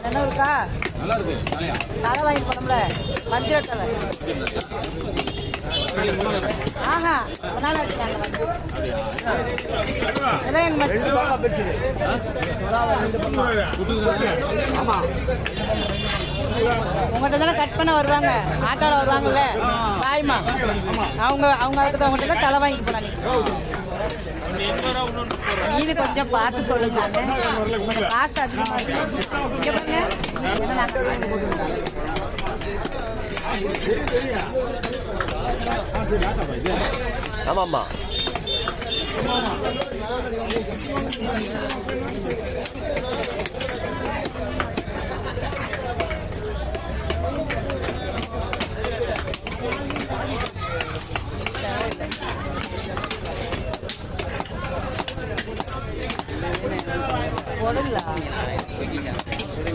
என்ன இருக்கா? நல்லா இருக்கு. தலை வாங்கிட்டு போனோம்ல, மஞ்சள் தலை. ஆஹா, ரொம்ப நாள் ஆச்சு நாங்கள் வந்து. இதெல்லாம் எங்கள் மச்சி. உங்கள்கிட்ட தானே கட் பண்ண வருவாங்க, ஆட்டோவில் வருவாங்கல்ல பாய்மா, அவங்க அதுக்கு அவங்கள்ட்ட தான் தலை வாங்கிட்டு போனாங்க. மீன் கொஞ்சம் பார்த்து சொல்லுங்க, கொஞ்சம் காசு அதிகமாக இருக்கு. ஆமாம்மா